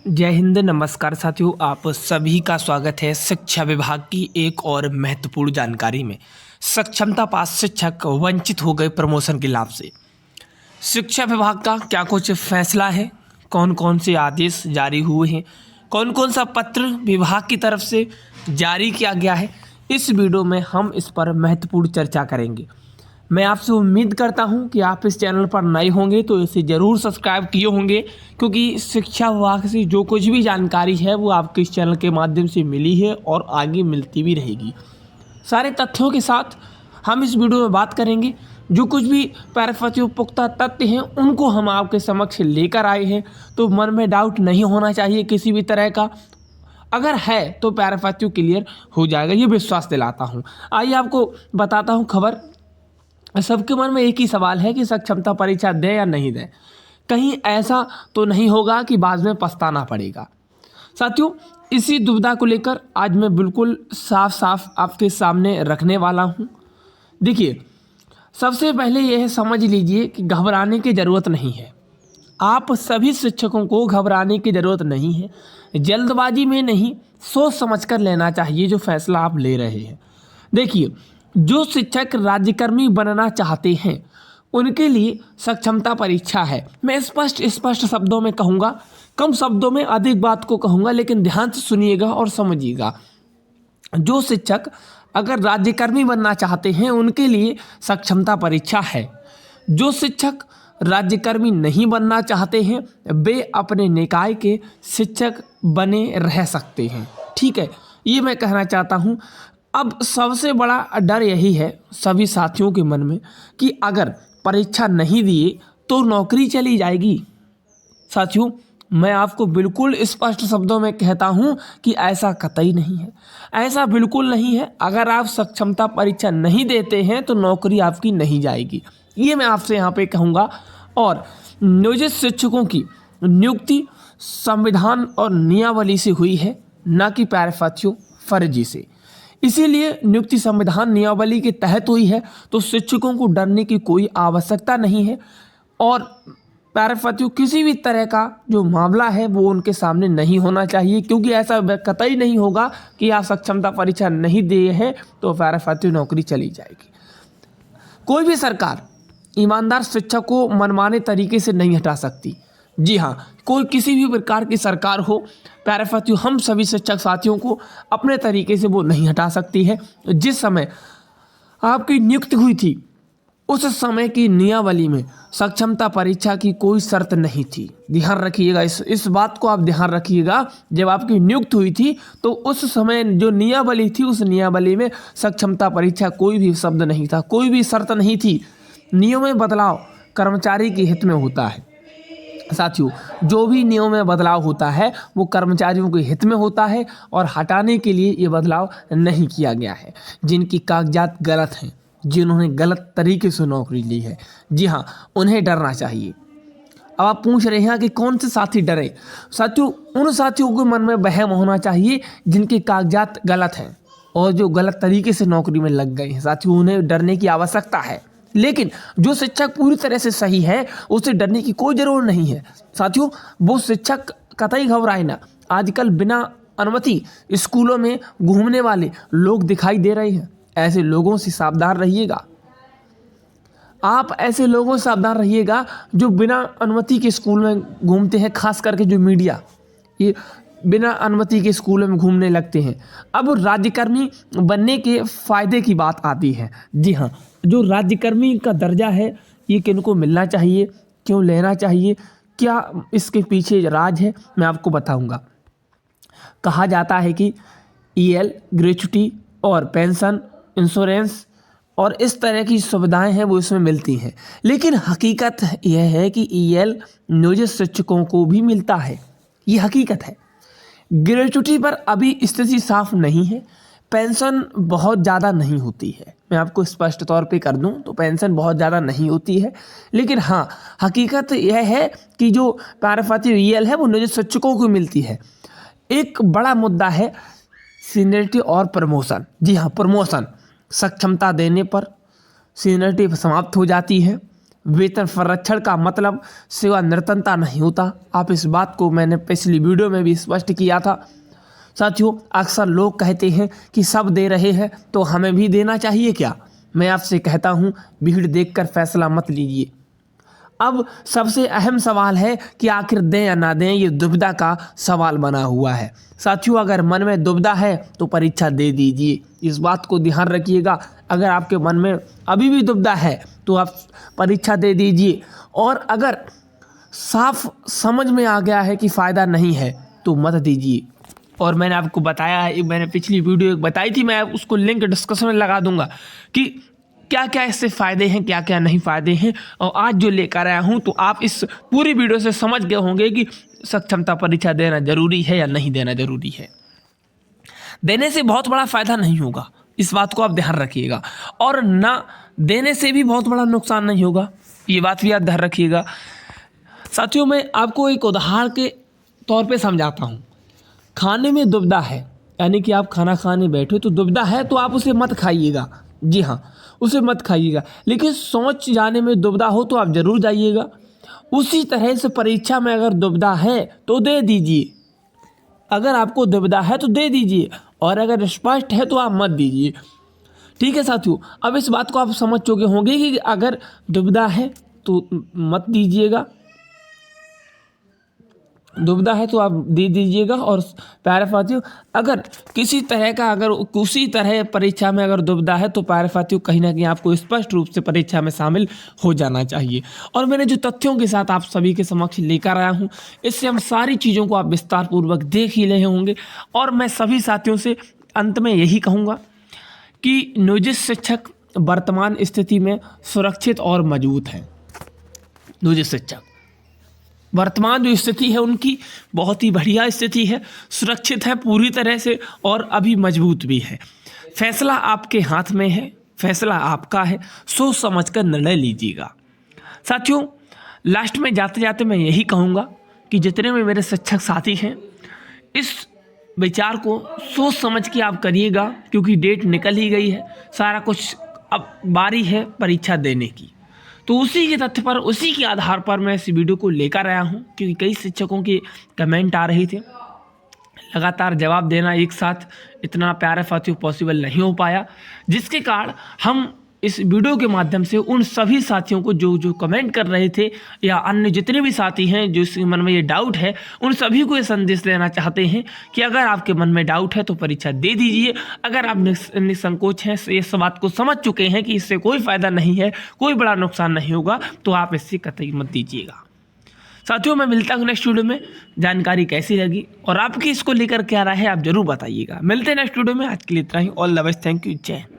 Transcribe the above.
जय हिंद, नमस्कार साथियों। आप सभी का स्वागत है शिक्षा विभाग की एक और महत्वपूर्ण जानकारी में। सक्षमता पास शिक्षक वंचित हो गए प्रमोशन के लाभ से। शिक्षा विभाग का क्या कुछ फैसला है, कौन कौन से आदेश जारी हुए हैं, कौन कौन सा पत्र विभाग की तरफ से जारी किया गया है, इस वीडियो में हम इस पर महत्वपूर्ण चर्चा करेंगे। मैं आपसे उम्मीद करता हूं कि आप इस चैनल पर नए होंगे तो इसे ज़रूर सब्सक्राइब किए होंगे, क्योंकि शिक्षा विभाग से जो कुछ भी जानकारी है वो आपके इस चैनल के माध्यम से मिली है और आगे मिलती भी रहेगी। सारे तथ्यों के साथ हम इस वीडियो में बात करेंगे। जो कुछ भी पैराफैक्चुअल पुख्ता तथ्य हैं उनको हम आपके समक्ष लेकर आए हैं, तो मन में डाउट नहीं होना चाहिए किसी भी तरह का। अगर है तो पैराफैक्चुअल क्लियर हो जाएगा, ये विश्वास दिलाता हूँ। आइए आपको बताता हूँ खबर। सबके मन में एक ही सवाल है कि सक्षमता परीक्षा दें या नहीं दें। कहीं ऐसा तो नहीं होगा कि बाद में पछताना पड़ेगा। साथियों, इसी दुविधा को लेकर आज मैं बिल्कुल साफ साफ आपके सामने रखने वाला हूं। देखिए, सबसे पहले यह समझ लीजिए कि घबराने की ज़रूरत नहीं है। आप सभी शिक्षकों को घबराने की ज़रूरत नहीं है। जल्दबाजी में नहीं, सोच समझकर लेना चाहिए जो फैसला आप ले रहे हैं। देखिए, जो शिक्षक राज्यकर्मी बनना चाहते हैं उनके लिए सक्षमता परीक्षा है। मैं स्पष्ट शब्दों में कहूँगा, कम शब्दों में अधिक बात को कहूँगा, लेकिन ध्यान से सुनिएगा और समझिएगा। जो शिक्षक अगर राज्यकर्मी बनना चाहते हैं उनके लिए सक्षमता परीक्षा है। जो शिक्षक राज्यकर्मी नहीं बनना चाहते हैं वे अपने निकाय के शिक्षक बने रह सकते हैं। ठीक है, ये मैं कहना चाहता हूँ। अब सबसे बड़ा डर यही है सभी साथियों के मन में कि अगर परीक्षा नहीं दिए तो नौकरी चली जाएगी। साथियों, मैं आपको बिल्कुल स्पष्ट शब्दों में कहता हूं कि ऐसा कतई नहीं है, ऐसा बिल्कुल नहीं है। अगर आप सक्षमता परीक्षा नहीं देते हैं तो नौकरी आपकी नहीं जाएगी, ये मैं आपसे यहाँ पे कहूँगा। और नियोजित शिक्षकों की नियुक्ति संविधान और नियमावली से हुई है, न कि पैराफैक्चुअल फर्जी से। इसीलिए नियुक्ति संविधान नियमावली के तहत हुई है, तो शिक्षकों को डरने की कोई आवश्यकता नहीं है। और पैराफैक्चुअल किसी भी तरह का जो मामला है वो उनके सामने नहीं होना चाहिए, क्योंकि ऐसा कतई नहीं होगा कि आप सक्षमता परीक्षा नहीं दिए हैं तो पैराफैक्चुअल नौकरी चली जाएगी। कोई भी सरकार ईमानदार शिक्षक को मनमाने तरीके से नहीं हटा सकती। जी हाँ, कोई किसी भी प्रकार की सरकार हो, पैराफैक्चुअल हम सभी शिक्षक साथियों को अपने तरीके से वो नहीं हटा सकती है। जिस समय आपकी नियुक्ति हुई थी उस समय की नियमावली में सक्षमता परीक्षा की कोई शर्त नहीं थी। ध्यान रखिएगा, इस बात को आप ध्यान रखिएगा। जब आपकी नियुक्ति हुई थी तो उस समय जो नियमावली थी उस नियमावली में सक्षमता परीक्षा कोई भी शब्द नहीं था, कोई भी शर्त नहीं थी। नियम में बदलाव कर्मचारी के हित में होता है। साथियों, जो भी नियम में बदलाव होता है वो कर्मचारियों के हित में होता है और हटाने के लिए ये बदलाव नहीं किया गया है। जिनकी कागजात गलत हैं, जिन्होंने गलत तरीके से नौकरी ली है, जी हाँ, उन्हें डरना चाहिए। अब आप पूछ रहे हैं कि कौन से साथी डरे। साथियों, उन साथियों के मन में वहम होना चाहिए जिनके कागजात गलत हैं और जो गलत तरीके से नौकरी में लग गए हैं। साथियों, उन्हें डरने की आवश्यकता है। लेकिन जो शिक्षक पूरी तरह से सही है उसे डरने की कोई ज़रूरत नहीं है। साथियों, वो शिक्षक कतई घबराए ना। आजकल बिना अनुमति स्कूलों में घूमने वाले लोग दिखाई दे रहे हैं। ऐसे लोगों से सावधान रहिएगा। आप ऐसे लोगों से सावधान रहिएगा जो बिना अनुमति के स्कूल में घूमते हैं, खास करके जो मीडिया ये बिना अनुमति के स्कूलों में घूमने लगते हैं। अब राज्यकर्मी बनने के फ़ायदे की बात आती है। जी हाँ, जो राज्यकर्मी का दर्जा है ये किनको मिलना चाहिए, क्यों लेना चाहिए, क्या इसके पीछे राज है, मैं आपको बताऊंगा। कहा जाता है कि ईएल, ग्रेच्युटी और पेंशन, इंश्योरेंस और इस तरह की सुविधाएं हैं वो इसमें मिलती हैं। लेकिन हकीकत यह है कि ईएल नियोजित शिक्षकों को भी मिलता है, ये हकीकत है। ग्रेच्युटी पर अभी स्थिति साफ नहीं है। पेंशन बहुत ज़्यादा नहीं होती है, मैं आपको स्पष्ट तौर पे कर दूं तो पेंशन बहुत ज़्यादा नहीं होती है। लेकिन हाँ, हकीकत यह है कि जो पैराफैक्चुअल ईएल है वो नियोजित शिक्षकों को मिलती है। एक बड़ा मुद्दा है सीनियरिटी और प्रमोशन। जी हाँ, प्रमोशन सक्षमता देने पर सीनियरिटी समाप्त हो जाती है। वेतन संरक्षण का मतलब सेवानिवृत्तता नहीं होता। आप इस बात को मैंने पिछली वीडियो में भी स्पष्ट किया था। साथियों, अक्सर लोग कहते हैं कि सब दे रहे हैं तो हमें भी देना चाहिए क्या। मैं आपसे कहता हूं, भीड़ देखकर फैसला मत लीजिए। अब सबसे अहम सवाल है कि आखिर दें या ना दें, ये दुविधा का सवाल बना हुआ है। साथियों, अगर मन में दुविधा है तो परीक्षा दे दीजिए, इस बात को ध्यान रखिएगा। अगर आपके मन में अभी भी दुविधा है तो आप परीक्षा दे दीजिए, और अगर साफ समझ में आ गया है कि फ़ायदा नहीं है तो मत दीजिए। और मैंने आपको बताया है, मैंने पिछली वीडियो एक बताई थी, मैं उसको लिंक डिस्क्रिप्शन में लगा दूंगा कि क्या क्या इससे फ़ायदे हैं, क्या क्या नहीं फ़ायदे हैं। और आज जो लेकर आया हूं, तो आप इस पूरी वीडियो से समझ गए होंगे कि सक्षमता परीक्षा देना ज़रूरी है या नहीं देना ज़रूरी है। देने से बहुत बड़ा फ़ायदा नहीं होगा, इस बात को आप ध्यान रखिएगा, और ना देने से भी बहुत बड़ा नुकसान नहीं होगा, ये बात भी आप ध्यान रखिएगा। साथियों, मैं आपको एक उदाहरण के तौर पे समझाता हूँ। खाने में दुविधा है, यानी कि आप खाना खाने बैठे तो दुविधा है तो आप उसे मत खाइएगा। जी हाँ, उसे मत खाइएगा। लेकिन सोच जाने में दुविधा हो तो आप ज़रूर जाइएगा। उसी तरह से परीक्षा में अगर दुविधा है तो दे दीजिए। अगर आपको दुविधा है तो दे दीजिए, और अगर स्पष्ट है तो आप मत दीजिए। ठीक है साथियों, अब इस बात को आप समझ चुके होंगे कि अगर दुविधा है तो मत दीजिएगा, दुविधा है तो आप दे दीजिएगा। और प्यारे साथियों, अगर किसी तरह परीक्षा में अगर दुविधा है तो प्यारे साथियों, कहीं ना कहीं आपको स्पष्ट रूप से परीक्षा में शामिल हो जाना चाहिए। और मैंने जो तथ्यों के साथ आप सभी के समक्ष लेकर आया हूं, इससे हम सारी चीज़ों को आप विस्तार पूर्वक देख ही रहे होंगे। और मैं सभी साथियों से अंत में यही कहूँगा कि नियोजित शिक्षक वर्तमान स्थिति में सुरक्षित और मजबूत हैं। नियोजित शिक्षक वर्तमान जो स्थिति है उनकी बहुत ही बढ़िया स्थिति है, सुरक्षित है पूरी तरह से, और अभी मजबूत भी है। फैसला आपके हाथ में है, फैसला आपका है, सोच समझ कर निर्णय लीजिएगा। साथियों, लास्ट में जाते जाते मैं यही कहूँगा कि जितने भी मेरे शिक्षक साथी हैं, इस विचार को सोच समझ के आप करिएगा, क्योंकि डेट निकल ही गई है, सारा कुछ अब बारी है परीक्षा देने की। तो उसी के तथ्य पर, उसी के आधार पर मैं इस वीडियो को लेकर आया हूं, क्योंकि कई शिक्षकों के कमेंट आ रहे थे। लगातार जवाब देना एक साथ इतना प्यारे साथियों पॉसिबल नहीं हो पाया, जिसके कारण हम इस वीडियो के माध्यम से उन सभी साथियों को जो कमेंट कर रहे थे, या अन्य जितने भी साथी हैं जिसके मन में ये डाउट है, उन सभी को ये संदेश देना चाहते हैं कि अगर आपके मन में डाउट है तो परीक्षा दे दीजिए। अगर आप निसंकोच हैं, इस बात को समझ चुके हैं कि इससे कोई फ़ायदा नहीं है, कोई बड़ा नुकसान नहीं होगा, तो आप इससे कतई मत दीजिएगा। साथियों, मैं मिलता हूँ नेक्स्ट वीडियो में। जानकारी कैसी लगी और आपकी इसको लेकर क्या राय है, आप जरूर बताइएगा। मिलते हैं नेक्स्ट वीडियो में। आज के लिए इतना ही। All the best, thank you, जय हिंद।